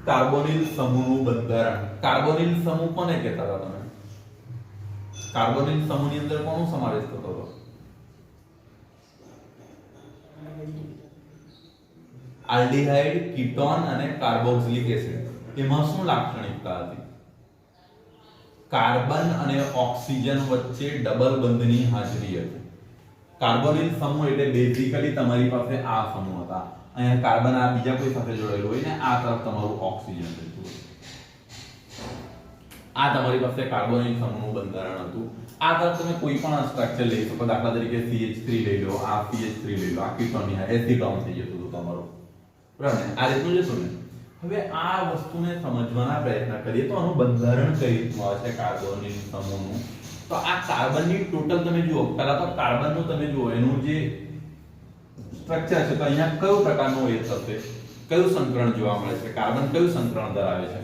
Carbonyl સમૂહનું બંધારણ. Carbonyl સમૂહ કોને કહેતા હતા તમે? કાર્બોનિલ સમૂહની અંદર કોનો સમાવેશ થતો હતો? આલ્ડીહાઇડ, કીટોન અને કાર્બોક્સિલિક એસિડ. એમાં શું લાક્ષણિકતા હતી? કાર્બન અને ઓક્સિજન વચ્ચે ડબલ બંધની હાજરી હતી. કાર્બોનિલ સમૂહ એટલે બેઝિકલી તમારી પાસે આ સમૂહ હતા. અહીંયા કાર્બન આ બીજા કોઈ સાથે જોડાયેલું હોય ને આ તરફ તમારું ઓક્સિજન રહેતું હોય. આ તમારી પાસે કાર્બોનિલ સમૂહનું બંધારણ હતું. આ તરફ તમે કોઈ પણ સ્ટ્રક્ચર લઈ શકો. દાખલા તરીકે CH3 લઈ લો, આ CH3 લઈ લો, આ કીટોન એસિટોન થઈ જતું હતું તમારું. બરાબર ને? આ રીતનું જશું ને. હવે આ વસ્તુને સમજવાના પ્રયત્ન કરીએ તો આનું બંધારણ કઈ રીતનું આવે છે કાર્બોનિલ સમૂહનું. તો આ કાર્બનની ટોટલ તમે જુઓ. પહેલા તો કાર્બનનું તમે જુઓ એનું જે સ્ટ્રક્ચર છે તો અહીંયા કયો પ્રકારનો એ થશે? કયું સંકરણ જોવા મળે છે? કાર્બન કયું સંકરણ ધરાવે છે?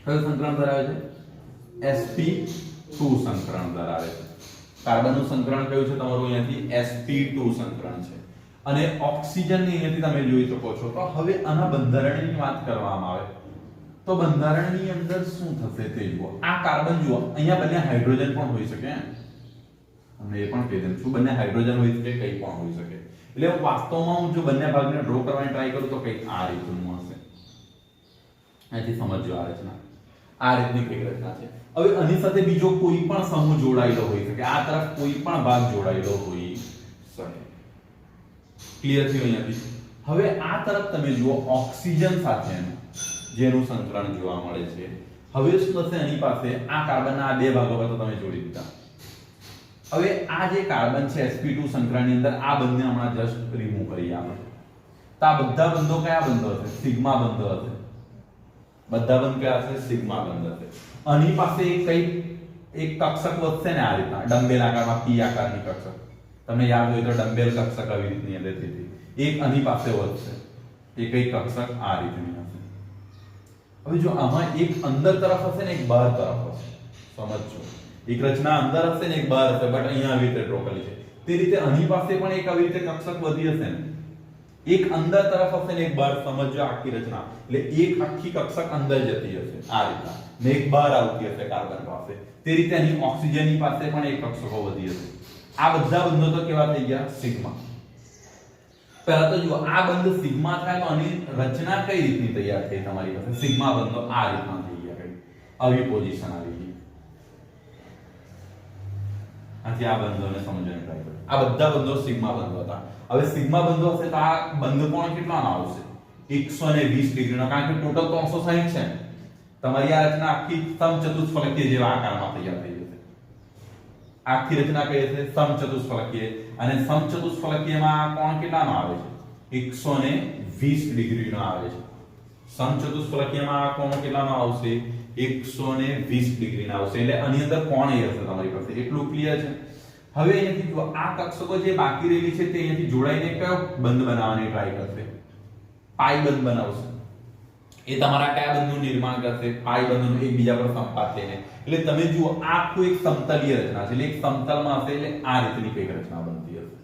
કયું સંકરણ ધરાવે છે? sp2 સંકરણ ધરાવે છે. કાર્બનનું સંકરણ કયું છે તમારું? અહીંયાથી sp2 સંકરણ છે. અને ઓક્સિજન ની અહીંયાથી તમે જોઈ શકો છો. તો હવે આના બંધારણની વાત કરવામાં આવે તો બંધારણની અંદર શું થશે તે જુઓ. આ કાર્બન જુઓ, અહીંયા બંને હાઇડ્રોજન પણ હોઈ શકે. અમે એ પણ કહી દઉં છું બંને હાઇડ્રોજન હોઈ શકે, કંઈ પણ હોઈ શકે. એટલે વાસ્તવમાં હું જો બંને ભાગને ડ્રો કરવાની ટ્રાય કરું તો કંઈક આ રીતનું હશે. અહીંથી સમજો આ રચના. આ રીતની કંઈક રચના છે. હવે આની સાથે બીજો કોઈ પણ સમૂહ જોડાયેલો હોઈ શકે. આ તરફ કોઈ પણ ભાગ જોડાયેલો હોઈ શકે. ક્લિયર થયું અહીંયાથી? હવે આ તરફ તમે જુઓ ઓક્સિજન સાથેનું જેનું સંકરણ જોવા મળે છે. હવે શું થશે આની પાસે? આ કાર્બનના આ બે ભાગો પર તો તમે જોડી દીધા. હવે આ જે કાર્બન છે sp2 સંકરણની અંદર આ બંને હમણાં જસ્ટ રિમૂવ કરી આપણે. તો આ બધા બંધો કયા બંધો હશે? સિગ્મા બંધો હશે. બધા બંધ કયા હશે? સિગ્મા બંધ હશે. આની પાસે એક કક્ષક વધશે ને આ રીતના ડમ્બેલ આકારમાં p આકારની કક્ષક. તમને યાદ હોય તો ડમ્બેલ કક્ષક આવી રીતની અંદર હતી. એક આની પાસે વધશે. એક કક્ષક આ રીતની હશે. હવે જો આમાં એક અંદર તરફ હશે ને એક બહાર તરફ હશે. સમજજો. એક રચના અંદર હશે ને એક બહાર હશે. બટ અહીંયા આવી રીતે ડ્રો કરી છે. તે રીતે આની પાસે પણ એક આવી રીતે કક્ષક વધી હશે ને. એક અંદર તરફ હશે ને એક બહાર. સમજજો આખી રચના. એટલે એક આખી કક્ષક અંદર જતી હશે આ રીતના. ને એક બહાર આવતી હશે કાર્બન પાસે. તે રીતે અહીં ઓક્સિજનની પાસે પણ એક કક્ષકો વધી હશે. આ બધા બંધો તો કેવા થઈ ગયા? સિગ્મા. પહેલા તો જુઓ આ બંધ સિગ્મા થાય તો આની રચના કઈ રીતની તૈયાર થઈ તમારી પાસે? સિગ્મા બંધો આ રીતના થઈ ગયા. કઈ આવી પોઝિશન આવી ગઈ. આથી આ બંધોને સમજવાની ટ્રાય કરો. આ બધા બંધો સિગ્મા બંધો હતા. હવે સિગ્મા બંધો હશે તો આ બંધ કોણ કેટલાનો આવશે? 120 ડિગ્રીનો. કારણ કે ટોટલ 360 છે. તમારી આ રચના આખી સમચતુષ્ફલકીય જેવા આકારમાં તૈયાર થઈ જશે. આખી રચના કઈ હશે? સમચતુષ્ફલકીય. અને સમચતુષ્ફલકીયમાં કોણ કેટલાનો આવે છે? 120 ડિગ્રીનો આવે છે. સમચતુષ્ફલકીયમાં આ કોણ કેટલાનો આવશે? 120 ડિગ્રીનો આવશે. એટલે આની અંદર કોણ એ હશે તમારી પાસે. એટલું ક્લિયર છે? હવે અહીંયાથી જો આ કક્ષકો જે બાકી રહેલી છે તે અહીંયાથી જોડાઈને કયો બંધ બનાવવાની ટ્રાય કરશે? પાઈ બંધ બનાવશે. એ તમારા કયા બંધનું નિર્માણ કરશે? પાઈ બંધનું એકબીજા પર સંપાત થઈને. એટલે તમે જુઓ આખું એક સમતલીય રચના છે. એટલે એક સમતલમાં હશે એટલે આ રીતની કઈક રચના બનતી હશે.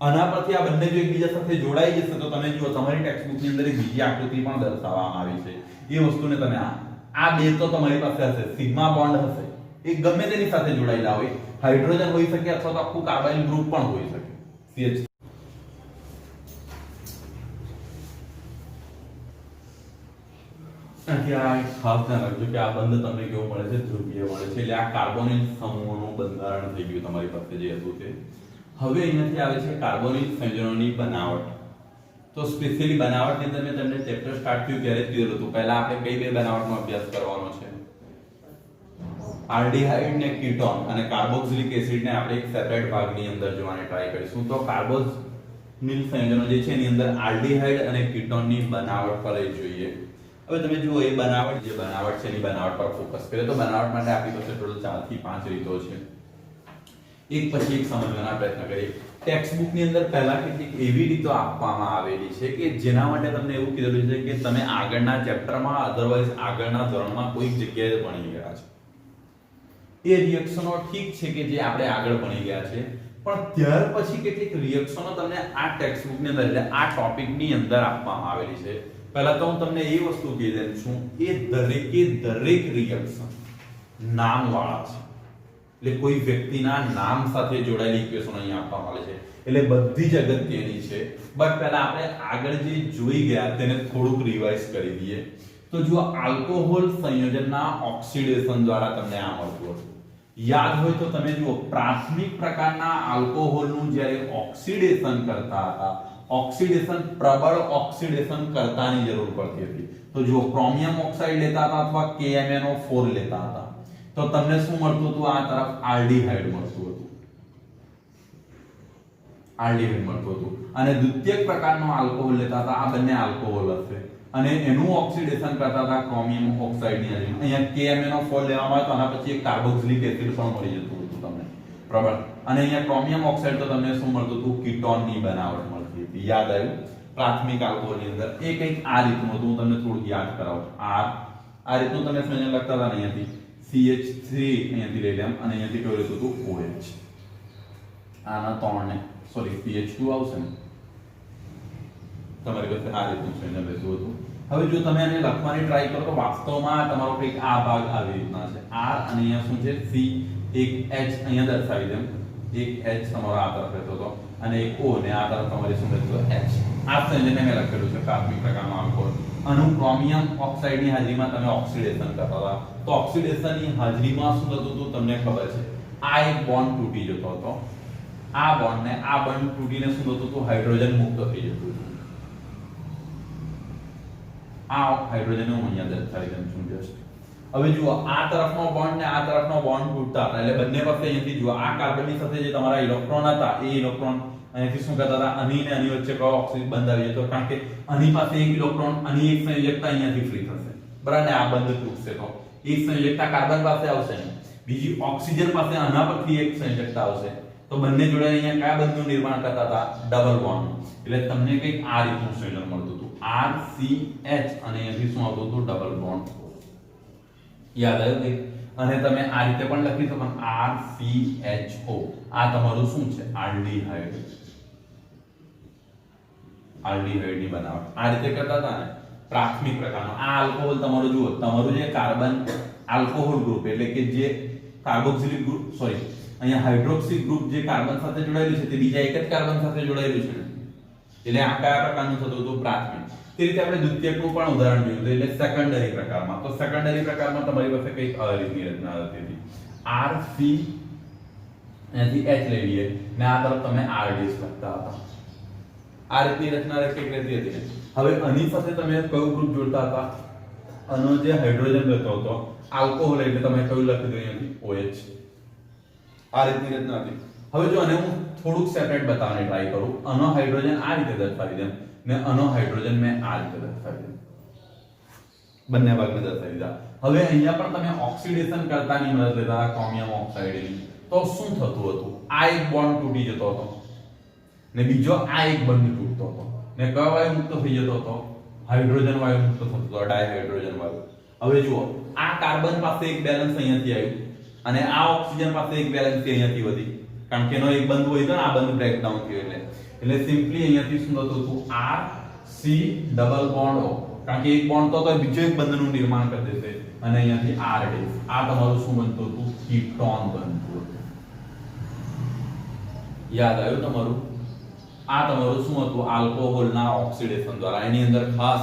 આના પરથી આ બંને જો એકબીજા સાથે જોડાઈ જશે તો તમે જુઓ તમારી ટેક્સ્ટબુકની અંદર એક બીજી આકૃતિ પણ દર્શાવવામાં આવી છે. એ વસ્તુને તમે આ બે તો તમારી પાસે હશે. સિગ્મા બોન્ડ હશે. એ ગમે તેની સાથે જોડાયેલા હોય. હાઇડ્રોજન હોઈ શકે અથવા તો આખું કાર્બાઇલ ગ્રુપ પણ હોઈ શકે. CH ખાસ ધ્યાન રાખજો કે આ બંધ તમને કેવો મળે છે? ધ્રુવીય મળે છે. એટલે આ કાર્બોનિલ સમૂહોનું બંધારણ થઈ ગયું તમારી પાસે જે હતું તે. હવે અહીંયાથી આવે છે કાર્બોનિલ સંયોજનોની બનાવટ. તો સ્પેશિયલી બનાવટની અંદર મેં તમને ચેપ્ટર સ્ટાર્ટ થયું ત્યારે જ કીધું હતું. પહેલા આપણે કઈ બે બનાવટનો અભ્યાસ કરવાનો છે? આલ્ડીહાઇડ ને કીટોન અને કાર્બોક્સિલિક એસિડ ને આપણે એક સેપરેટ ભાગની અંદર જોવાની ટ્રાય કરીશું. તો કાર્બોનિલ સંયોજનો જે છે એની અંદર આલ્ડીહાઇડ અને કીટોનની બનાવટ પર જોઈએ. હવે તમે જુઓ એ બનાવટ જે બનાવટ છે એની બનાવટ પર ફોકસ કરીએ તો બનાવટ માટે આપણી પાસે ટોટલ 4 થી 5 રીતો છે. એક પછી એક સમજવાના પ્રયત્ન કરીએ. ટેક્સ્ટ બુક ની અંદર પહેલા કેટલીક એવી રીતો આપવામાં આવેલી છે કે જેના માટે તમને એવું કીધેલું છે કે તમે આગળના ચેપ્ટરમાં અધરવાઇઝ આગળના ધોરણમાં કોઈક જગ્યાએ ભણી ગયા છો. એ રિએક્શનો ઠીક છે કે જે આપણે આગળ ભણી ગયા છે, પણ ત્યાર પછી કેટલીક રિએક્શનો તમને આ ટેક્સ્ટ બુક ની અંદર એટલે આ ટોપિક ની અંદર આપવામાં આવેલી છે પહેલા તો હું તમને એ વસ્તુ કહી દઉં છું, એ દરેકે દરેક રિએક્શન નામવાળા છે, એટલે કોઈ વ્યક્તિના નામ સાથે જોડાયેલી ઇક્વેશન અહીં આપવામાં આવે છે, એટલે બધી જ અગત્યની છે. બટ પહેલા આપણે આગળ જે જોઈ ગયા તેને થોડુંક રિવાઇઝ કરી દઈએ. તો જો આલ્કોહોલ સંયોજનના ઓક્સિડેશન દ્વારા તમને આ મળતું હતું. યાદ હોય તો તમે જુઓ, પ્રાથમિક પ્રકારના આલ્કોહોલનું જ્યારે ઓક્સિડેશન કરતા હતા, ઓક્સિડેશન પ્રબળ ઓક્સિડેશન કરતાની જરૂર પડતી હતી. તો જો ક્રોમિયમ ઓક્સાઇડ લેતા હતા અથવા KMnO4 લેતા હતા, તો તમને શું મળતું હતું? આ તરફ આલ્ડીહાઇડ મળતું હતું, આલ્ડીહાઇડ મળતું હતું. અને દ્વિતીયક પ્રકારનો આલ્કોહોલ લેતા હતા, આ બંને આલ્કોહોલ હશે, અને એનું ઓક્સિડેશન કરતા હતા ક્રોમિયમ ઓક્સાઇડની હાજરીમાં. અહીંયા KMnO4 લેવામાં આવે તો આના પછી એક કાર્બોક્સિલિક એસિડ પણ મળી જતું હતું તમને, બરાબર. અને અહીંયા ક્રોમિયમ ઓક્સાઇડ તો તમને શું મળતું હતું? કીટોનની બનાવટ મળતી હતી. યાદ આવ્યું? પ્રાથમિક આલ્કોહોલની અંદર એ કંઈક આ રીતનું હતું. હું તમને થોડું યાદ કરાવું. આ રીતનું તમે સંયોજન લખતા હતા ને, અહીંયાથી CH3 અહીંયાથી લઈ લેમ, અને અહીંયાથી કયું રહેતું હતું? OH. આના ત્રણને સોરી CH2 આવશે ને, તમારી પાસે આ રીતનું સંયોજન રહેતું હતું. હવે જો તમે આને લખવાની ટ્રાય કરો તો વાસ્તવમાં તમારો કંઈક આ ભાગ આવી રીતના છે, R અને અહીંયા શું છે? C. એક H અહીંયા દર્શાવી દેમ, એક H તમારો આ તરફ રહેતો હતો, અને એક O ને આ તરફ તમારી શું રહેતું? H. આ સંયોજનને મેં લખેલું છે પ્રાથમિક પ્રકારનો આલ્કોહોલ. આનું ક્રોમિયમ ઓક્સાઇડની હાજરીમાં તમે ઓક્સિડેશન કરતા હતા. તો ઓક્સિડેશનની હાજરીમાં શું થતું હતું તમને ખબર છે? આ એક બોન્ડ તૂટી જતો હતો, આ બોન્ડ ને આ બોન્ડ તૂટીને શું થતું હતું? હાઇડ્રોજન મુક્ત થઈ જતું હતું. આ હાઇડ્રોજન હું અહીંયા દર્શાવી દઉં છું જસ્ટ. હવે જુઓ, આ તરફનો બોન્ડ ને આ તરફનો બોન્ડ તૂટતા હતા, એટલે બંને પાસે અહીંયાથી જુઓ, આ કાર્બનની સાથે જે તમારા ઇલેક્ટ્રોન હતા, એ ઇલેક્ટ્રોન અહીંયાથી શું કરતા હતા? આની ને આની વચ્ચે કયો ઓક્સિજન બંધ આવી જતો, કારણ કે આની પાસે એક ઇલેક્ટ્રોન, આની એક સંયોજકતા અહીંયાથી ફ્રી થશે, બરાબર ને? આ બંધ તૂટશે તો એક સંયોજકતા કાર્બન પાસે આવશે ને, બીજી ઓક્સિજન પાસે આના પરથી એક સંયોજકતા આવશે, તો બંને જોડે અહીંયા કયા બંધનું નિર્માણ કરતા હતા? Double bond. એટલે તમને કંઈક આ રીતનું સંયોજન મળતું હતું, RCH, અને અહીંયાથી શું આવતું હતું? Double bond. યાદ આવ્યું કે? અને તમે આ રીતે પણ લખી શકો, RCHO. આ તમારું શું છે? આલ્ડીહાઇડ. આલ્ડીહાઇડની બનાવટ આ રીતે કરતા હતા ને પ્રાથમિક પ્રકારનો. આ આલ્કોહોલ તમારું જુઓ, તમારું જે કાર્બન આલ્કોહોલ ગ્રુપ એટલે કે જે કાર્બોક્સિલિક ગ્રુપ, સોરી અહીંયા હાઇડ્રોક્સી ગ્રુપ જે કાર્બન સાથે જોડાયેલું છે તે બીજા એક જ કાર્બન સાથે જોડાયેલું છે, એટલે આ કયા પ્રકારનું થતું હતું? પ્રાથમિક. તે રીતે આપણે દ્વિતીયકનું પણ ઉદાહરણ જોયું એટલે સેકન્ડરી પ્રકારમાં. તો સેકન્ડરી પ્રકારમાં તમારી પાસે કંઈક આ રીતની રચના હતી, RC અહીંયાથી H લઈ લઈએ ને આ તરફ તમે RDS લખતા હતા. આ રીતની રચના કંઈક રહેતી હતી. હવે આની સાથે તમે કયું ગ્રુપ જોડતા હતા? આનો જે હાઇડ્રોજન રહેતો હતો આલ્કોહોલ, એટલે તમે કયું લખી દો અહીંયાથી? OH. આ રીતની રચના હતી. હવે જો આને હું થોડુંક સેપરેટ બતાવવાની ટ્રાય કરું, આનો હાઇડ્રોજન આ રીતે દર્શાવી દઉં ને આનો હાઇડ્રોજન મેં આ રીતે દર્શાવી દઉં, બંને ભાગને દર્શાવી દીધા. હવે અહીંયા પણ તમે ઓક્સિડેશન કરતાની મદદ લેતા ક્રોમિયમ ઓક્સાઇડની, તો શું થતું હતું? આ એક બોન્ડ તૂટી જતો હતો ને બીજો આ એક બંધ તૂટતો હતો ને કયો વાયુ મુક્ત થઈ જતો હતો? હાઇડ્રોજન વાયુ મુક્ત થતો હતો, ડાયહાઇડ્રોજન વાયુ. હવે જુઓ, આ કાર્બન પાસે એક બેલેન્સ અહીંયાથી આવ્યું અને આ ઓક્સિજન પાસે એક બેલેન્સ અહીંયાથી વધી, કારણ કે એનો એક બંધ હોય તો આ બંધ બ્રેકડાઉન થયો, એટલે સિમ્પલી અહીંયાથી શું થતું હતું? R C double bond O, કારણ કે એક બોન્ડ તો બીજો એક બંધનું નિર્માણ કરી દેશે, અને અહીંયાથી R D. આ તમારું શું બનતું હતું? કીટોન બનતું હતું. યાદ આવ્યું તમારું? આ તમારું શું હતું? આલ્કોહોલના ઓક્સિડેશન દ્વારા. એની અંદર ખાસ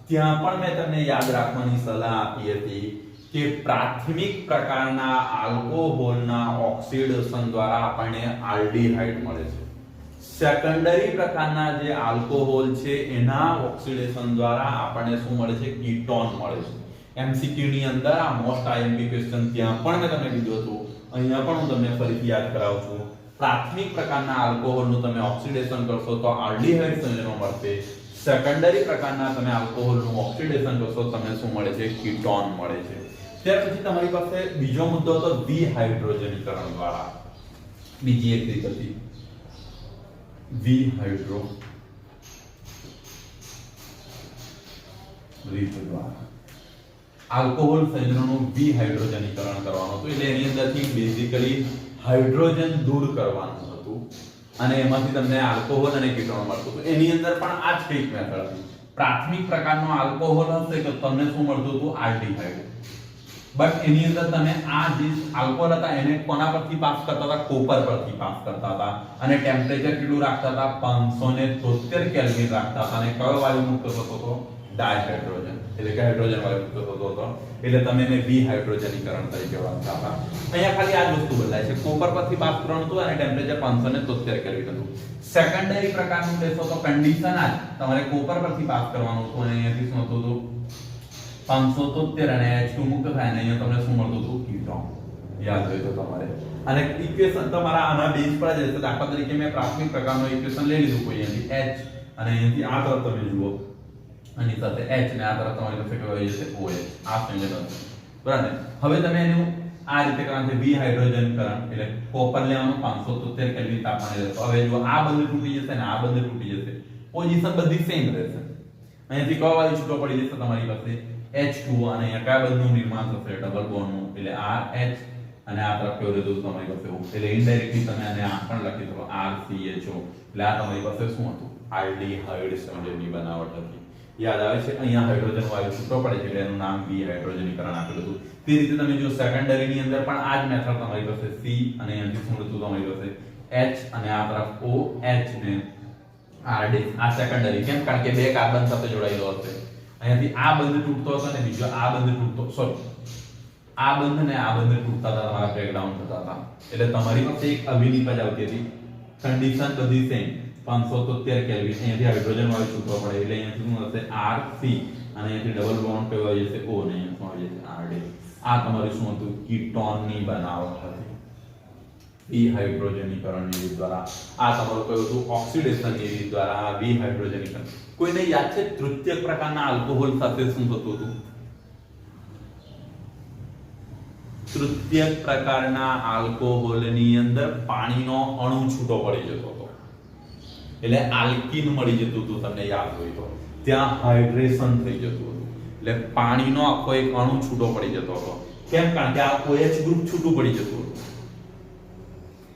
ત્યાં પણ મેં તમને યાદ રાખવાની સલાહ આપી હતી કે પ્રાથમિક પ્રકારના આલ્કોહોલના ઓક્સિડેશન દ્વારા આપણને આલ્ડીહાઇડ મળે છે. સેકન્ડરી પ્રકારના જે આલ્કોહોલ છે એના ઓક્સિડેશન દ્વારા આપણને શું મળે છે? કીટોન મળે છે. MCQ ની અંદર આ મોસ્ટ IMP ક્વેશ્ચન ત્યાં પણ મેં તમને કીધું હતું, અહીંયા પણ હું તમને ફરીથી યાદ કરાવું છું. પ્રાથમિક પ્રકારના આલ્કોહોલનું તમે ઓક્સિડેશન કરશો તો આલ્ડીહાઇડ સંયોજનો મળશે. સેકન્ડરી પ્રકારના તમે આલ્કોહોલનું ઓક્સિડેશન કરશો તમને શું મળે છે? કીટોન મળે છે. ત્યાર પછી તમારી પાસે બીજો મુદ્દો હતો વિહાઇડ્રોજનીકરણ દ્વારા. બીજી એક રીત હતી વિહાઇડ્રો રીત દ્વારા આલ્કોહોલ સંયોજનોનું વિહાઇડ્રોજનીકરણ કરવાનું હતું. એટલે એની અંદરથી બેઝિકલી હાઇડ્રોજન દૂર કરવાનું હતું અને એમાંથી તમને આલ્કોહોલ અને કીટોન મળતું હતું. એની અંદર પણ આ જ કંઈક મેથડ હતી. પ્રાથમિક પ્રકારનો આલ્કોહોલ હશે તો તમને શું મળતું હતું આલ્ડીહાઇડ, બટ એની અંદર તમે આ જે આલ્કોહોલ હતા એને કોના પરથી પાસ કરતા હતા કોપર પરથી પાસ કરતા હતા અને ટેમ્પરેચર કેટલું રાખતા હતા 573 કેલ્વિન રાખતા હતા અને કયો વાયુ મુક્ત થતો હતો ડાયહાઇડ્રોજન, એટલે કે હાઇડ્રોજન વાયુ મુક્ત થતો હતો, એટલે તમે એને વિહાઇડ્રોજનીકરણ તરીકે ઓળખતા હતા। અહીંયા ખાલી આ જ વસ્તુ બદલાય છે, કોપર પરથી પાસ કરવાનું હતું અને ટેમ્પરેચર 573 કેલ્વિન હતું। સેકન્ડરી પ્રકારનું લેશો તો કન્ડિશન આ તમારે કોપર પરથી પાસ કરવાનું હતું અને અહીંયાથી શું હતું તો 573 અને H2 મુક્ત થાય અને અહીંયા તમને શું મળતું હતું કીટોન, યાદ હોય તો તમારે। અને ઇક્વેશન તમારા આના બેઝ પર જ રહેશે। દાખલા તરીકે મેં પ્રાથમિક પ્રકારનો ઇક્વેશન લઈ લીધું કોઈ અહીંયાથી H અને અહીંયાથી આ તરફ તમે જુઓ આની સાથે H ને આ તરફ તમારી પાસે કયો હોય છે OH, આ સંયોજન હશે બરાબર ને। હવે તમે એનું આ રીતે કરવાનું છે વિહાઇડ્રોજનીકરણ, એટલે કોપર લેવાનું 573 કેલ્વિન તાપમાને રહેશે। હવે જો આ બંને તૂટી જશે ને આ બંને તૂટી જશે, પોઝિશન બધી સેમ રહેશે। અહીંયાથી કયો વાયુ છૂટો પડી જશે તમારી પાસે H2 અને અહીંયા કયા બંધનું નિર્માણ થશે ડબલ બોન્ડનું, એટલે RH અને આ તરફ કયો રહેતું તમારી પાસે O, એટલે ઇનડાયરેક્ટલી તમે આને આ પણ લખી શકો RCHO, એટલે આ તમારી પાસે શું હતું આલ્ડીહાઇડ સંયોજનની બનાવટ હતી, યાદ આવે છે। અહીંયા હાઇડ્રોજન વાયુ છૂટો પડે છે એટલે એનું નામ વિહાઇડ્રોજનીકરણ આપેલું હતું। તે રીતે તમે જો સેકન્ડરી ની અંદર પણ આ જ મેથડ તમારી પાસે C અને અહીંયાથી શું હતું તમારી પાસે H અને આ તરફ OH ને RD, આ સેકન્ડરી કેમ કારણ કે બે કાર્બન સાથે જોડાયેલો હશે। અહીંયાથી આ બંધ તૂટતો હતો ને બીજો આ બંધ તૂટતો, સોરી આ બંધ ને આ બંધ તૂટતા હતા, તમારા બ્રેકડાઉન થતા હતા, એટલે તમારી પાસે એક અવિનિપજ આવતી હતી। કન્ડિશન બધી સેમ 573 કેલ્વિન, અહીંયાથી હાઇડ્રોજન વાયુ છૂટવો પડે એટલે અહીંયાથી શું હશે RC અને અહીંયાથી ડબલ બોન્ડ કયો આવી જશે O અને અહીંયા શું આવી જશે RD। આ તમારું શું હતું કીટોનની બનાવટ હતી વિહાઇડ્રોજનીકરણની રીત દ્વારા। આ તમારું કયું હતું ઓક્સિડેશનની રીત દ્વારા આ વિહાઇડ્રોજનીકરણ। કોઈને યાદ છે તૃતીયક પ્રકારના આલ્કોહોલ સાથે શું થતું હતું? તૃતીયક પ્રકારના આલ્કોહોલની અંદર પાણીનો અણુ છૂટો પડી જતો હતો, એટલે આલ્કીન મળી જતું હતું, તમને યાદ હોય તો ત્યાં હાઇડ્રેશન થઈ જતું હતું, એટલે પાણીનો આખો એક અણુ છૂટો પડી જતો હતો। કેમ કારણ કે આ OH ગ્રુપ છૂટું પડી જતું હતું,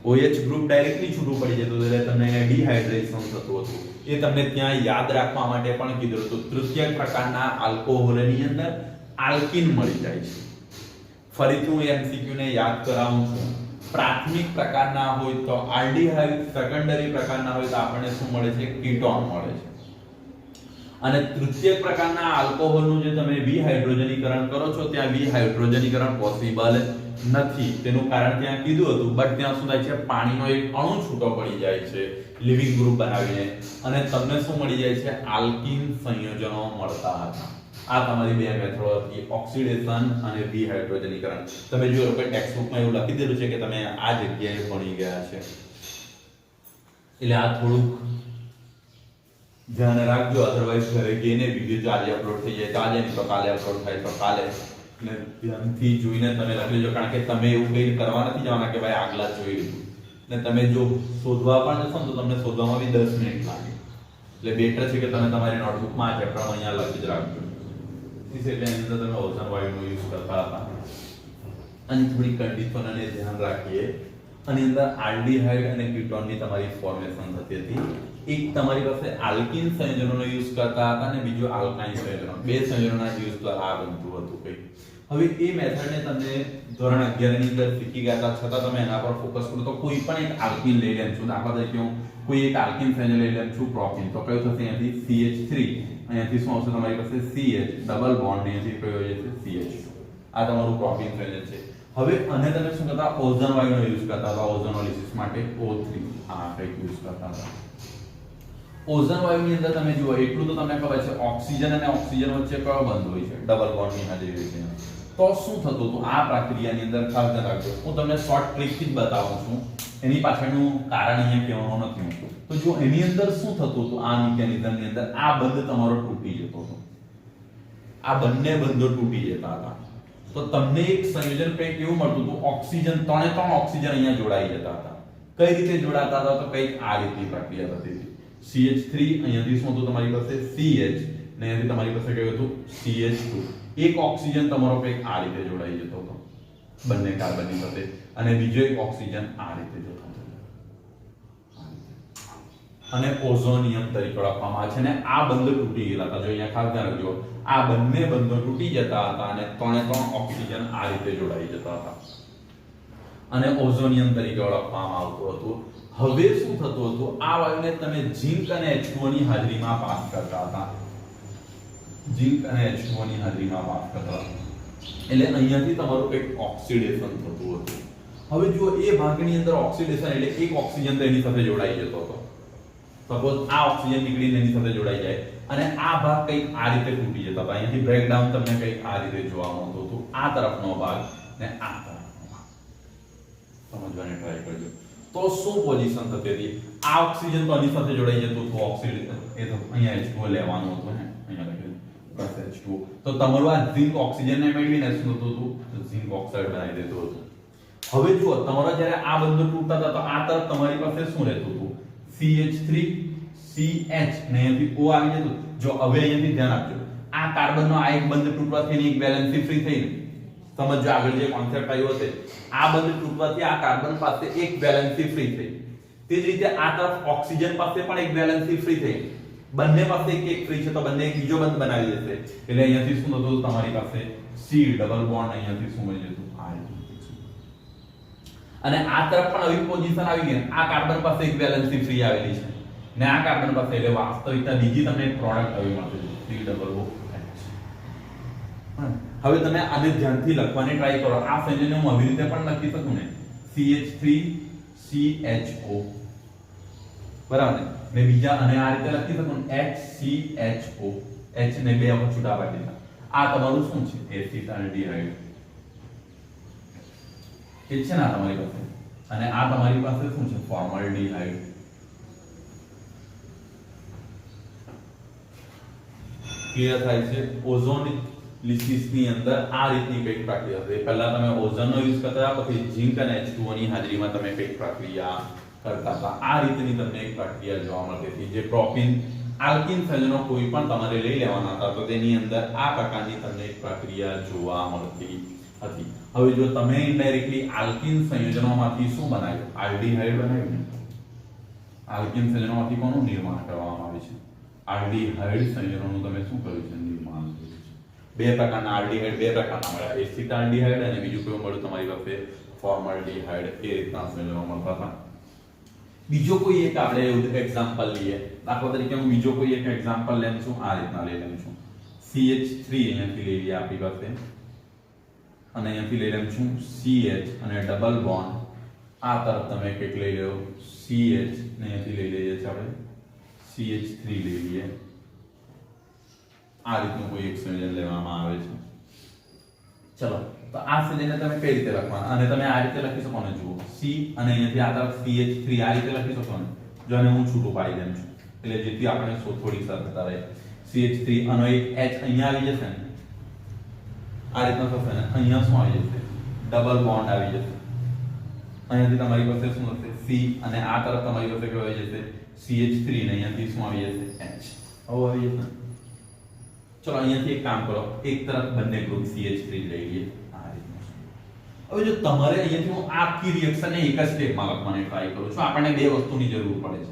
OH ગ્રુપ ડાયરેક્ટલી છૂટું પડી જતું હતું, એટલે તમને અહીંયા ડિહાઇડ્રેશન થતું હતું। એ તમને ત્યાં યાદ રાખવા માટે પણ કીધું હતું તૃતીયક પ્રકારના આલ્કોહોલની અંદર આલ્કીન મળી જાય છે। ફરીથી હું MCQ ને યાદ કરાવું છું, પ્રાથમિક પ્રકારના હોય તો આલ્ડીહાઇડ, સેકન્ડરી પ્રકારના હોય તો આપણને શું મળે છે કીટોન મળે છે। અને તૃતીયક પ્રકારના આલ્કોહોલનું જે તમે વિહાઇડ્રોજનીકરણ કરો છો ત્યાં વિહાઇડ્રોજનીકરણ પોસિબલ નથી, તેનું કારણ ત્યાં કીધું હતું, બટ ત્યાં શું થાય છે પાણીનો એક અણુ છૂટો પડી જાય છે લિવિંગ ગ્રુપ બનાવીને અને તમને શું મળી જાય છે આલ્કીન સંયોજનો મળતા હતા। આ તમારી બે મેથડ હતી ઓક્સિડેશન અને વિહાઇડ્રોજનીકરણ। તમે જો કોઈ ટેક્સ્ટ બુકમાં એવું લખી દીધું છે કે તમે આ જગ્યાએ ભણી ગયા છે, એટલે આ થોડુંક ધ્યાન રાખજો, અધરવાઇઝ ઘરે ગઈને વિડિયો જો આજે અપલોડ થઈ જાય તો આજે, નહીં તો કાલે અપલોડ થાય તો કાલે, એટલે ધ્યાનથી જોઈને તમે લખી લેજો, કારણ કે તમે એવું કંઈ કરવા નથી જવાના કે ભાઈ આગલા જોઈ લીધું, ને તમે જો શોધવા પણ જશો ને તો તમને શોધવામાં બી 10 મિનિટ લાગે, એટલે બેટર છે કે તમે તમારી નોટબુકમાં આ ચેપ્ટર અહીંયા લખી જ રાખજો। એટલે એની અંદર તમે ઓઝોન વાયુનો યુઝ કરતા હતા અને થોડી કન્ડિશન અને ધ્યાન રાખીએ। આની અંદર આલ્ડીહાઇડ અને કીટોનની તમારી ફોર્મેશન થતી હતી। એક તમારી પાસે આલ્કીન સંયોજનોનો યુઝ કરતા હતા અને બીજો આલ્કાઇન સંયોજનો, બે સંયોજનોના યુઝ દ્વારા આ બનતું હતું કંઈ। હવે એ મેથડને તમે ધોરણ 11 ની અંદર શીખી ગયા હતા, છતાં તમે એના પર ફોકસ કરો તો કોઈ પણ એક આલ્કીન લઈ લેમ છું, દાખલા તરીકે હું કોઈ એક આલ્કીન સંયોજન લઈ લેમ છું પ્રોપીન, તો કયું થશે અહીંયાથી CH3, અહીંયાથી શું આવશે તમારી પાસે CH ડબલ બોન્ડ, અહીંયાથી કયો હોય છે CH2, આ તમારું પ્રોપીન સંયોજન છે। હવે અને તમે શું કરતા ઓઝોન વાયુનો યુઝ કરતા હતા ઓઝોનોલિસિસ માટે O3, આ કંઈક યુઝ કરતા હતા। ઓઝોન વાયુની અંદર તમે જુઓ એટલું તો તમને ખબર છે ઓક્સિજન અને ઓક્સિજન વચ્ચે કયો બંધ હોય છે ડબલ બોન્ડની હાજરી છે, તો શું થતું હતું આ પ્રક્રિયાની અંદર ખાસ ધ્યાન રાખજો। હું તમને શોર્ટ ટ્રીકથી જ બતાવું છું, એની પાછળનું કારણ અહીંયા કહેવાનું નથી। તો જો એની અંદર શું થતું હતું આ મિકેનિઝમની અંદર આ બંધ તમારો તૂટી જતો હતો, આ બંને બંધો તૂટી જતા હતા, તો તમને એક સંયોજન કંઈક એવું મળતું હતું ઓક્સિજન, ત્રણે ત્રણ ઓક્સિજન અહીંયા જોડાઈ જતા હતા। કઈ રીતે જોડાતા હતા તો કંઈક આ રીતની પ્રક્રિયા થતી હતી। CH3 અહીંયાથી શું હતું તમારી પાસે CH ને અહીંયાથી તમારી પાસે કયું હતું CH2, એક ઓક્સિજન તમારો કંઈક આ રીતે જોડાઈ જતો હતો બંને કાર્બનની સાથે અને બીજો એક ઓક્સિજન આ રીતે જોડાતો હતો। અને ઓઝોનિયમ તરીકે ઓળખવામાં આવે છે. અને આ બંધ તૂટી ગયેલા હતા. જો અહીંયા ખાસ ધ્યાન રાખજો, આ બંને બંધો તૂટી જતા હતા અને ત્રણે ત્રણ ઓક્સિજન આ રીતે જોડાઈ જતા હતા અને ઓઝોનિયમ તરીકે ઓળખવામાં આવતું હતું. હવે શું થતું હતું, આ વાયુને તમે ઝિંક અને H2O ની હાજરીમાં પાસ કરતા હતા. ઝિંક અને H2O ની હાજરીમાં પાસ કરતા હતા. એટલે અહીંયાથી તમારું કંઈક ઓક્સિડેશન થતું હતું. હવે જો એ ભાગની અંદર ઓક્સિડેશન એટલે એક ઓક્સિજન તો એની સાથે જોડાઈ જતો હતો. સપોઝ આ ઓક્સિજન નીકળીને એની સાથે જોડાઈ જાય અને આ ભાગ કંઈક આ રીતે તૂટી જતા હતા. અહીંયાથી બ્રેકડાઉન તમને કંઈક આ રીતે જોવા મળતું હતું. આ તરફનો ભાગ ને આ તરફનો ભાગ સમજવાની ટ્રાય કરજો. તો શું પોઝિશન થતી હતી, આ ઓક્સિજન તો આની સાથે જોડાઈ જતું હતું, ઓક્સિડેશન એ તો અહીંયા H2O લેવાનું હતું ને, અહીંયા લખેલું બસ H2O. તો તમારું આ ઝિંક ઓક્સિજનને મેળવીને શું થતું હતું, ઝિંક ઓક્સાઇડ બનાવી દેતું હતું. હવે જુઓ, તમારા જ્યારે આ બંધ તૂટતા હતા તો આ તરફ તમારી પાસે શું રહેતું હતું, CH3 CH ને અહીંયાથી O આવી જતું. જો હવે અહીંયાથી ધ્યાન આપજો, આ કાર્બનનો આ એક બંધ તૂટવાથી એની એક વેલેન્સી ફ્રી થઈ. સમજો આગળ જે કોન્સેપ્ટ આવ્યો છે, આ બંધ તૂટવાથી આ કાર્બન પાસે એક વેલેન્સી ફ્રી થઈ. તે જ રીતે આ તરફ ઓક્સિજન પાસે પણ એક વેલેન્સી ફ્રી થઈ. બંને પાસે એક એક ફ્રી છે તો બંને એક બીજો બંધ બનાવી દેશે. એટલે અહીંયાથી શું થતું, તમારી પાસે C ડબલ બોન્ડ અહીંયાથી શું મળી જતું, આ અને આ તરફ પણ આવી પોઝિશન આવી ગઈ. આ કાર્બન પાસે એક વેલેન્સી ફ્રી આવેલી છે ને આ કાર્બન પાસે, એટલે વાસ્તવિકતા બીજી તમને એક પ્રોડક્ટ આવી મળશે COOH. હવે તમે આને ધ્યાનથી લખવાની ટ્રાય કરો. આ સંયોજન હું આવી રીતે પણ લખી શકું ને, CH3CHO બરાબર ને, બીજા અને આ રીતે લખી શકું HCHO, H ને બે વખત છૂટા પાડી દીધા. આ તમારું શું છે, એસિટાલ્ડિહાઇડ. ઠીક છે ને, આ તમારી પાસે. અને આ તમારી પાસે શું છે, ફોર્માલ્ડિહાઇડ. ક્લિયર થાય છે. ઓઝોન લિસિસ ની અંદર આ રીતની કઈક પ્રક્રિયા છે. પહેલા તમે ઓઝોનનો યુઝ કરતા હતા, પછી ઝિંક અને H2O ની હાજરીમાં તમે કઈક પ્રક્રિયા કરતા હતા. આ રીતની તમને એક પ્રક્રિયા જોવા મળતી હતી. જે પ્રોપીન આલ્કિન સંયોજનો કોઈ પણ તમારે લઈ લેવાના હતા તો તેની અંદર આ પ્રકારની તમને એક પ્રક્રિયા જોવા મળતી હતી. હવે જો તમે ઇનડાયરેક્ટલી આલ્કિન સંયોજનોમાંથી શું બનાવ્યું, આલ્ડીહાઇડ બનાવ્યું ને. આલ્કિન સંયોજનોમાંથી કોનું નિર્માણ કરવામાં આવે છે, આલ્ડીહાઇડ સંયોજનોનું તમે શું કર્યું છે, નિર્માણ કર્યું છે. બે પ્રકારના આલ્ડીહાઇડ, બે પ્રકારના મળ્યા, એસિટાલ્ડીહાઇડ અને બીજું કયું મળ્યું તમારી પાસે, ફોર્માલ્ડીહાઇડ. એ રીતના સંયોજનો મળતા હતા. બીજો કોઈ એક આપણે એક્ઝામ્પલ લઈએ. દાખલા તરીકે હું બીજો કોઈ એક એક્ઝામ્પલ લેમ છું, આ રીતના લઈ લેમ છું. CH3 અહીંયાથી લઈ લઈએ આપણી પાસે, અને અહીંયાથી લઈ લેમ છું CH અને ડબલ બોન્ડ. આ તરફ તમે કંઈક લઈ લો CH ને અહીંયાથી લઈ લઈએ છીએ આપણે CH3 લઈ લઈએ. આ રીતનું કોઈ એક સંયોજન લેવામાં આવે છે. ચલો, તો આ સંયોજનને તમે કઈ રીતે લખવાના, અને તમે આ રીતે લખી શકો ને, જુઓ C અને અહીંયાથી આ તરફ CH3 આ રીતે લખી શકો ને. જો આને હું છૂટું પાડી દેમ છું એટલે જેથી આપણે થોડી સરળતા રહે. CH3 અને એક H અહીંયા આવી જશે ને, આ રીતના થશે ને. અહીંયા શું આવી જશે, ડબલ બોન્ડ આવી જશે. અહીંયાથી તમારી પાસે શું હશે, C અને આ તરફ તમારી પાસે કેવું આવી જશે, CH3 ને અહીંયાથી શું આવી જશે, H. આવું આવી જશે. ચલો, અહીંયાથી એક કામ કરો, એક તરફ બંને ગ્રુપ CH3 લઈ લઈએ. આ રીતનું. હવે જો તમારે અહીંયાથી હું આખી રિએક્શનને એક જ સ્ટેપમાં લખવાની ટ્રાય કરું છું. આપણને બે વસ્તુની જરૂર પડે છે.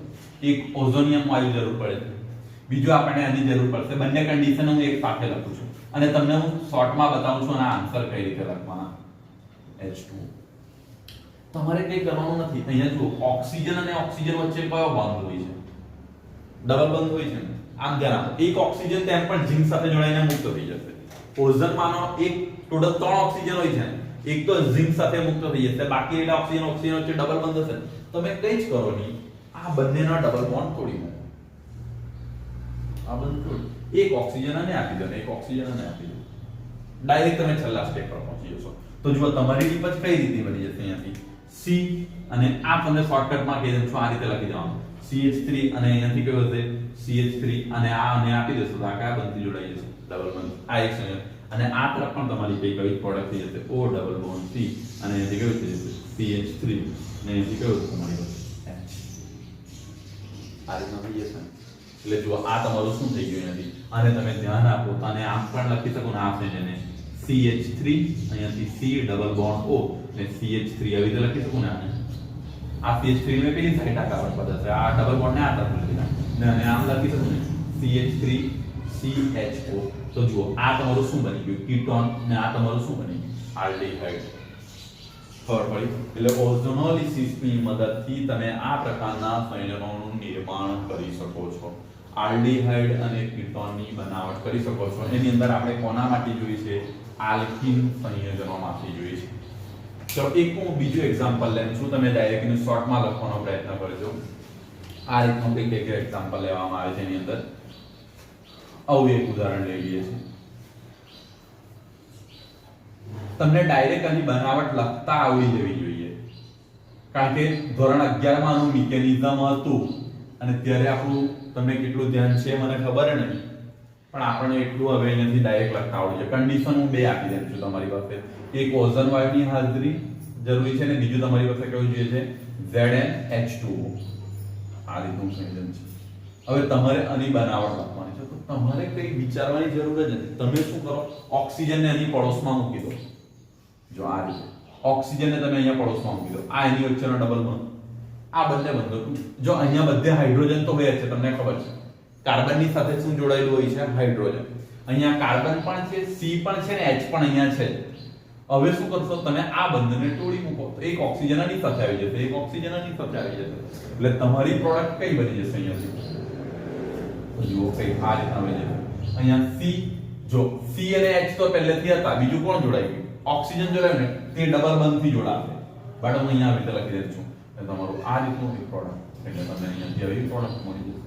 એક ઓઝોનિયમ વાયુ જરૂર પડે છે, બીજું આપણને આની જરૂર પડશે. બંને કન્ડિશન હું એક સાથે લખું છું અને તમને હું શોર્ટમાં બતાવું છું અને આન્સર કઈ રીતે લખવાના. H2. તમારે કંઈ કરવાનું નથી. અહીંયા જુઓ, ઓક્સિજન અને ઓક્સિજન વચ્ચે કયો બોન્ડ હોય છે, ડબલ બોન્ડ હોય છે ને. આમ ધ્યાન આપો, એક ઓક્સિજન તેમ પણ ઝિંક સાથે જોડાઈને મુક્ત થઈ જશે. ઓઝોન માનો એક ટોટલ 3 ઓક્સિજન હોય છે, એક તો ઝિંક સાથે મુક્ત થઈ જશે, બાકી એટલે ઓક્સિજન ઓક્સિજન વચ્ચે ડબલ બોન્ડ હશે. તમે કંઈ જ કરો નહીં, આ બંનેના ડબલ બોન્ડ તોડી મૂકો. આ બંધ તોડી એક ઓક્સિજન અને આપી દો, એક ઓક્સિજન અને આપી દો. ડાયરેક્ટ તમે છેલ્લા સ્ટેપ પર પહોંચી જશો. તો જુઓ, તમારી નિપજ કઈ રીતે બની જશે, અહીંયાથી C અને આ તમને શોર્ટકટમાં કહી દઉં છું, આ રીતે લખી દેવાનું. CH3 અને અહીંયાથી કયો હશે, CH3 અને આ અને આપી દેશો તો આ કયા બંધથી જોડાઈ જશે, ડબલ બંધ. આ એક સંયોજન. અને આ તરફ પણ તમારી કઈ પ્રોડક્ટ થઈ જશે, O ડબલ બોન્ડ C અને અહીંયાથી કયું થઈ જશે, CH3 અને અહીંયાથી કયું તમારી પાસે H. આ રીતના થઈ જશે. એટલે જુઓ, આ તમારું શું થઈ ગયું અહીંયાથી. અને તમે ધ્યાન આપો તો આને આમ પણ લખી શકો ને, આ સંયોજનને CH3 અહીંયાથી C ડબલ બોન્ડ O અને CH3 આવી રીતે લખી શકું ને આને. આ CH3 में પેલી સાઈડ આ કાર્બન પદ હશે, આ ડબલ બોન્ડ ને આ તરફ લખી નાખ અને આમ લખી શકું CH3 CHO. તો જુઓ આ તમારું શું બની ગયું કીટોન ને આ તમારું શું બની ગયું આલ્ડીહાઇડ. ખબર પડી? એટલે ઓઝોનોલિસિસ ની મદદથી તમે આ પ્રકારના સંયોજનોનું નિર્માણ કરી શકો છો. આલ્ડીહાઇડ અને કીટોનની બનાવટ કરી શકો છો. એની અંદર આપણે કોના માટે જોઈએ છે? આલ્કીન સંયોજનોમાંથી જોઈએ છે. ચલો એક હું બીજું એક્ઝામ્પલ લઉં છું, તમે ડાયરેક્ટ એને શોર્ટમાં લખવાનો પ્રયત્ન કરજો. આ રીતનું કંઈક એક એક્ઝામ્પલ લેવામાં આવે છે. એની અંદર આવું એક ઉદાહરણ લઈ લઈએ છીએ. તમને ડાયરેક્ટ આની બનાવટ લખતા આવડી જવી જોઈએ, કારણ કે ધોરણ 11 માં આનું મિકેનિઝમ હતું અને ત્યારે આપણું તમને કેટલું ધ્યાન છે મને ખબર નહીં, પણ આપણને એટલું હવે અહીંયાથી ડાયરેક્ટ લખતા આવડી જાય. કન્ડિશન હું બે આપી દઉં છું તમારી પાસે. એક ઓઝોન વાયુની હાજરી જરૂરી છે અને બીજું તમારી પાસે કેવું જોઈએ છે ZnH2O. આ રીતનું સંયોજન છે. હવે તમારે આની બનાવટ લખવાની છે, તો તમારે કંઈ વિચારવાની જરૂર જ નથી. તમે શું કરો, ઓક્સિજનને આની પડોશમાં મૂકી દો. જો આ રીતે ઓક્સિજનને તમે અહીંયા પડોશમાં મૂકી દો, આ એની વચ્ચેનો ડબલ બોન્ડ, આ બંને બંધો. જો અહીંયા બધે હાઇડ્રોજન તો હોય છે, તમને ખબર છે. કાર્બનની સાથે શું જોડાયેલું હોય છે? હાઇડ્રોજન. અહીંયા કાર્બન પણ છે, C પણ છે ને H પણ અહીંયા છે. હવે શું કરશો તમે? આ બંધને તોડી મૂકો તો એક ઓક્સિજન આની સાથે આવી જશે, એક ઓક્સિજન આની સાથે આવી જશે. એટલે તમારી પ્રોડક્ટ કઈ બની જશે? અહીંયાથી જુઓ કઈ આ રીતના બની જશે. અહીંયા C, જો C અને H તો પહેલેથી હતા, બીજું કોણ જોડાઈ ગયું? ઓક્સિજન જોડાયું ને, તે ડબલ બંધથી જોડાશે. બટ હું અહીંયા આવી રીતે લખી દઉં છું. એટલે તમારું આ રીતનું એક પ્રોડક્ટ, એટલે તમને અહીંયાથી આવી પ્રોડક્ટ મળી જશે.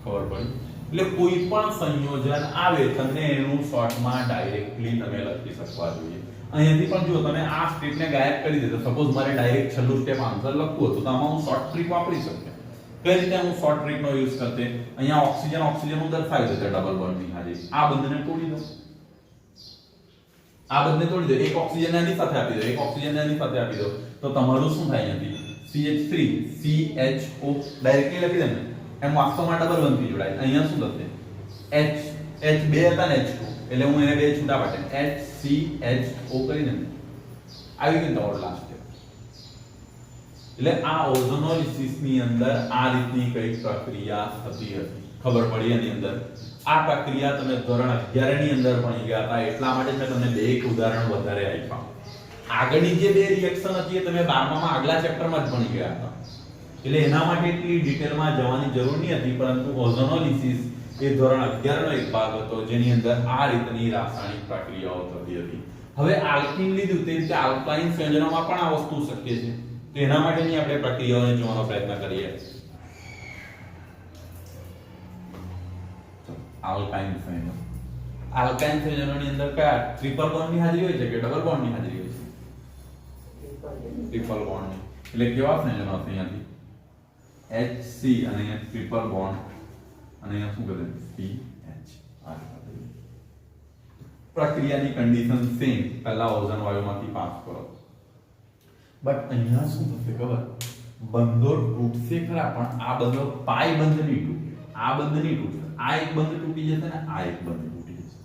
ખબર પડી? એટલે કોઈ પણ સંયોજન આવે તમને એનું શોર્ટમાં ડાયરેક્ટલી તમે લખી શકવા જોઈએ. અહીંયાથી પણ જો તમે આ સ્ટેપને ગાયબ કરી દેતો, સપોઝ મારે ડાયરેક્ટ છેલ્લું સ્ટેપ આન્સર લખવું હતું, તો આમાં હું શોર્ટ ટ્રીક વાપરી શકું. કઈ રીતે હું શોર્ટ ટ્રીકનો યુઝ કરતે? અહીંયા ઓક્સિજન ઓક્સિજન હું દર્શાવી દેતો ડબલ બોન્ડની હાજરી. આ બંધને તોડી દો, આ બંધને તોડી દો, એક ઓક્સિજન આની સાથે આપી દો, એક ઓક્સિજન આની સાથે આપી દો, તો તમારું શું થાય? અહીંયાથી CH3 CHO ડાયરેક્ટલી લખી દે ને, એમ વાસ્તવમાં ડબલ બંધથી જોડાય. અહીંયા શું થશે? H બે હતા ને H2, એટલે હું એને બે છૂટા પાડે HCHO કરી દે. આવી ગયું તમારું લાસ્ટ સ્ટેપ. એટલે આ ઓઝોનોલિસિસ ની અંદર આ રીતની કઈ પ્રક્રિયા થતી હતી. ખબર પડી? એની અંદર આ પ્રક્રિયા તમે ધોરણ 11 ની અંદર ભણી ગયા હતા, એટલા માટે મેં તમને બે એક ઉદાહરણ વધારે આપ્યા. આગળની જે બે રિએક્શન હતી એ તમે 12મા માં આગલા ચેપ્ટરમાં જ ભણી ગયા હતા, એટલે એના માટે એટલી ડિટેલમાં જવાની જરૂર નહીં હતી. પરંતુ ઓઝોનોલિસિસ એ ધોરણ 11 નો એક ભાગ હતો, જેની અંદર આ રીતની રાસાયણિક પ્રક્રિયાઓ થતી હતી. હવે આલ્કીન લીધું, તે રીતે આલ્કાઇન સંયોજનોમાં પણ આ વસ્તુ શક્ય છે. તો એના માટેની આપણે પ્રક્રિયાઓને જોવાનો પ્રયત્ન કરીએ. આલ્કાઇન સંયોજન. આલ્કાઇન સંયોજનોની અંદર કયા ટ્રિપલ બોન્ડની હાજરી હોય છે કે ડબલ બોન્ડની હાજરી હોય છે? ટ્રિપલ બોન્ડની. એટલે કેવા સંયોજનો હશે? અહીંયાથી HC અને અહીંયા ટ્રિપલ બોન્ડ અને અહીંયા શું કરે? CH. પ્રક્રિયાની કન્ડિશન સેમ, પહેલા ઓઝોન વાયુમાંથી પાસ કરો. બટ અહીંયા શું થશે ખબર? બંધો તૂટશે ખરા, પણ આ બંધો પાઈ બંધ નહીં તૂટે, આ બંધ નહીં તૂટે. આ એક બંધ તૂટી જશે ને આ એક બંધ તૂટી જશે.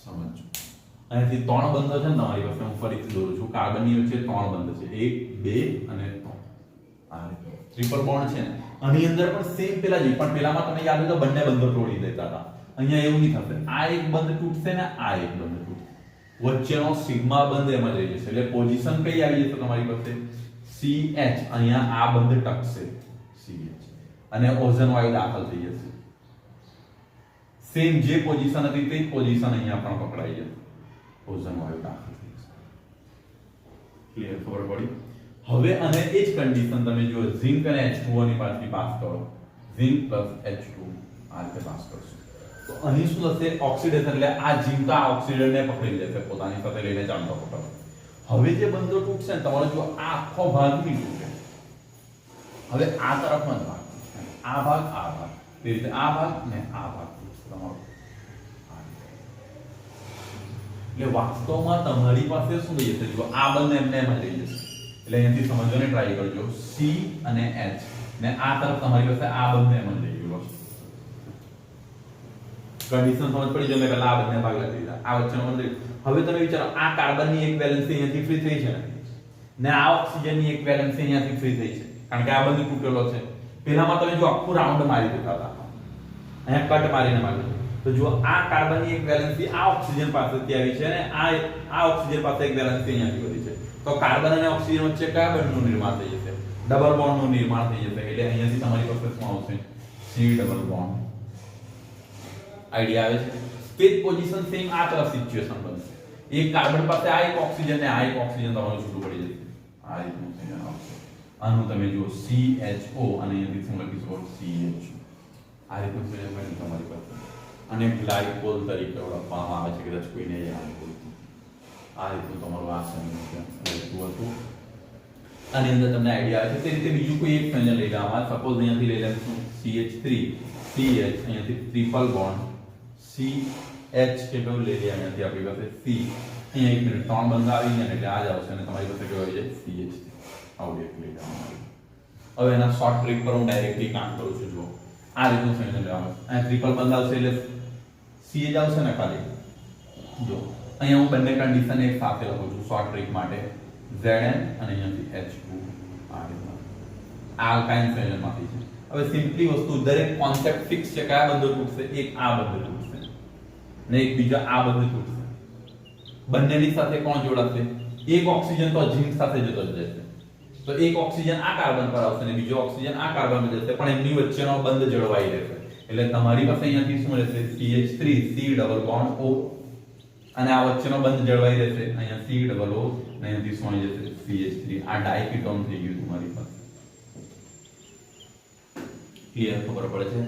સમજો, અહીંયાથી ત્રણ બંધો છે ને તમારી પાસે, હું ફરીથી દોરું છું. કાર્બનની વચ્ચે ત્રણ બંધ છે, 1 2 અને 3. આ રીતે ટ્રિપલ બોન્ડ છે ને, આની અંદર પણ સેમ પેલા જ, પણ પેલામાં તમે યાદ હોય તો બંને બંધો તોડી દેતા હતા. અહીંયા એવું નહીં થશે. આ એક બંધ તૂટશે ને આ એક બંધ તૂટશે, વચ્ચેનો સિગ્મા બંધ એમાં જ રહી જશે. એટલે પોઝિશન કઈ આવી જશે તમારી પાસે? CH. અહીંયા આ બંધ ટકશે CH અને ઓઝોન વાયુ દાખલ થઈ જશે. સેમ જે પોઝિશન હતી તે જ પોઝિશન અહીંયા પણ પકડાઈ જશે, ઓઝોન વાયુ દાખલ થઈ જશે. ક્લિયર? ખબર પડી? હવે અને એ જ કન્ડિશન તમે જો ઝિંક અને H2O ની પાસથી પાસ કરો, ઝિંક પ્લસ H2 આ રીતે પાસ કરશો, તો અહીં શું થશે? ઓક્સિડેશન. એટલે આ ઝિંક આ ઓક્સિડન્ટને પકડી લેશે, પોતાની સાથે લઈને ચાલતો પકડો. હવે જે બંધો તૂટશે ને તમારો, જો આ આખો ભાગ નહીં તૂટે, હવે આ તરફનો જ ભાગ, આ ભાગ, આ ભાગ, તે રીતે આ ભાગ ને આ ભાગ તમારો. એટલે વાસ્તવમાં તમારી પાસે શું થઈ જશે? જો આ બંને એમને એમ જ રહી જશે. એટલે અહીંયાથી સમજવાને ટ્રાય કરજો. C અને H ને આ તરફ તમારી પાસે આ બંને એમ જ રહી ગયું. કન્ડિશન સમજ પડી? જો મેં પહેલા આ બંને ભાગ લખી દીધા, આ વચ્ચેનો બંધ. હવે તમે વિચારો, આ કાર્બનની એક વેલેન્સી અહીંયાથી ફ્રી થઈ છે ને, ને આ ઓક્સિજનની એક વેલેન્સી અહીંયાથી ફ્રી થઈ છે કારણ કે આ બંધ તૂટેલો છે. પહેલામાં તમે જો આખું રાઉન્ડ મારી દેતા હતા, અહીંયા કટ મારીને માર્યું તો જો આ કાર્બનની એક વેલેન્સી આ ઓક્સિજન પાસેથી આવી છે અને આ ઓક્સિજન પાસે એક વેલેન્સી અહીંયાથી વધી છે. તો કાર્બન અને ઓક્સિજન વચ્ચે કયા બોન્ડનું નિર્માણ થઈ જશે? ડબલ બોન્ડનું નિર્માણ થઈ જશે. એટલે અહીંયાથી તમારી પાસે શું આવશે? C double bond. આઈડિયા આવે છે? સ્પેસ પોઝિશન સેમ આ તરફ સિચ્યુએશન બનશે. એક કાર્બન પાસે આ એક ઓક્સિજન ને આ એક ઓક્સિજન તમારું છૂટું પડી જશે. આ રીતનું છે આવશે. આનું તમે જુઓ CHO અને અહીંયાથી શું લખીશું? CH. આ રીતનું છે તમારી પાસે. અને ગ્લાયકોલ તરીકે ઓળખવામાં આવે છે, કદાચ કોઈને યાદ હોય તો. આ રીતનું તમારું આ સંયોજન રહેતું હતું. આની અંદર તમને આઈડિયા આવે છે. તે રીતે બીજું કોઈ એક સંયોજન લઈ લેવામાં. સપોઝ અહીંયાથી લઈ લેશું CH3 CH, અહીંયાથી ટ્રિપલ બોન્ડ CH કેટલું લઈ લઈએ અહીંયાથી આપણી પાસે C. અહીંયા એક મિનિટ ત્રણ બંધ આવી જાય એટલે આ જ આવશે અને તમારી પાસે કેવું આવી જાય? CH3. આવું એક લઈ લેવામાં આવે. હવે એના શોર્ટ ટ્રીક પર હું ડાયરેક્ટલી કામ કરું છું. જુઓ આ રીતનું સંયોજન લેવાનું. અહીંયા ટ્રિપલ બંધ આવશે એટલે CH આવશે ને ખાલી. જો અહીંયા હું બંને કન્ડિશન એક સાથે લખું છું શોર્ટ ટ્રીક માટે. Zn અને અહીંયાથી H2. આ રીતના આ આલ્કાઇન સંયોજનમાંથી છે. હવે સિમ્પલી વસ્તુ દરેક કોન્સેપ્ટ ફિક્સ છે. કયા બંધો તૂટશે? એક આ બંધ તૂટશે ને એક બીજા આ બંધ તૂટશે. બંનેની સાથે કોણ જોડાશે? એક ઓક્સિજન તો ઝિંક સાથે જતો જ જશે. તો એક ઓક્સિજન આ કાર્બન પર આવશે અને બીજો ઓક્સિજન આ કાર્બન પર જશે, પણ એમની વચ્ચેનો બંધ જળવાઈ રહેશે. એટલે તમારી પાસે અહીંયાથી શું રહેશે? CH3 C double bond O અને આ વચ્ચેનો બંધ જળવાઈ રહેશે. અહીંયા C ડબલ O અને અહીંયાથી શું આવી જશે? CH3. આ ડાયકીટોન થઈ ગયું તમારી પાસે. ક્લિયર? ખબર પડે છે?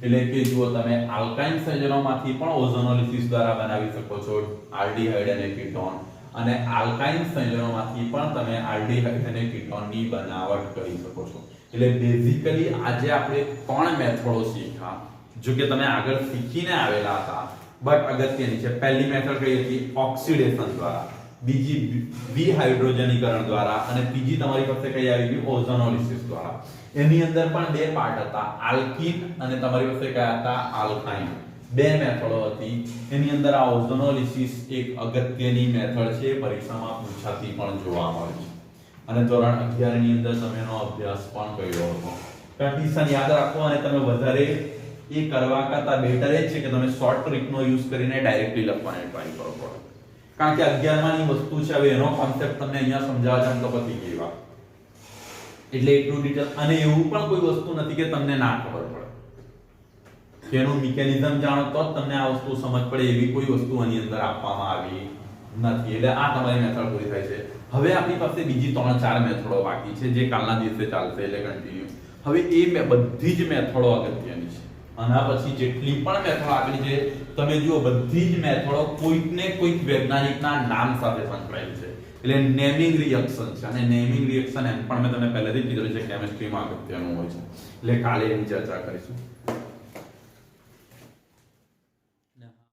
એટલે કે જુઓ તમે આલ્કાઇન સંયોજનોમાંથી પણ ઓઝોનોલિસિસ દ્વારા બનાવી શકો છો આલ્ડીહાઇડ અને કીટોન, અને આલ્કાઇન સંયોજનોમાંથી પણ તમે આલ્ડીહાઇડ અને કીટોનની બનાવટ કરી શકો છો. એટલે બેઝિકલી આજે આપણે ત્રણ મેથડો શીખ્યા. જો કે તમે આગળ શીખીને આવેલા હતા, બટ અગત્યની છે. પહેલી મેથડ કઈ હતી? ઓક્સિડેશન દ્વારા. બીજી વિહાઇડ્રોજનીકરણ દ્વારા અને ત્રીજી તમારી પાસે કઈ આવી ગઈ? ઓઝોનોલિસિસ દ્વારા. એની અંદર પણ બે પાર્ટ હતા, આલ્કીન અને તમારી પાસે કયા હતા? આલ્કાઇન. બે મેથડો હતી. એની અંદર આ ઓઝોનોલિસિસ એક અગત્યની મેથડ છે, પરીક્ષામાં પૂછાતી પણ જોવા મળે છે. અને ધોરણ 11 ની અંદર તમે એનો અભ્યાસ પણ કર્યો હતો. કન્ડિશન યાદ રાખો અને તમે વધારે એ કરવા કરતા બેટર એ છે કે તમે શોર્ટ ટ્રીકનો યુઝ કરીને ડાયરેક્ટલી લખવાની ટ્રાય કરો. કારણ કે 11 ની વસ્તુ છે, હવે એનો કોન્સેપ્ટ તમને અહીંયા સમજાવવા જાણ તો પતી ગઈ વાત. એટલે એટલું ડિટેલ. અને એવું પણ કોઈ વસ્તુ નથી કે તમને ના ખબર પડે. તેનું મિકેનિઝમ જાણો તો જ તમને આ વસ્તુ સમજ પડે, એવી કોઈ વસ્તુ આની અંદર આપવામાં આવી નથી. એટલે આ તમારી મેથડ પૂરી થાય છે. હવે આપણી પાસે બીજી 3-4 મેથડો બાકી છે જે કાલના દિવસે ચાલશે, એટલે કન્ટિન્યુ. હવે એ બધી જ મેથડો અગત્યની છે. આના પછી જેટલી પણ મેથડ આપેલી છે તમે જુઓ, બધી જ મેથડો કોઈક ને કોઈક વૈજ્ઞાનિકના નામ સાથે સંકળાયેલી છે. એટલે નેમિંગ રિએક્શન છે, અને નેમિંગ રિએક્શન એમ પણ મેં તમને પહેલેથી જ કીધું છે કેમિસ્ટ્રીમાં અગત્યનું હોય છે. એટલે કાલે એની ચર્ચા કરીશું.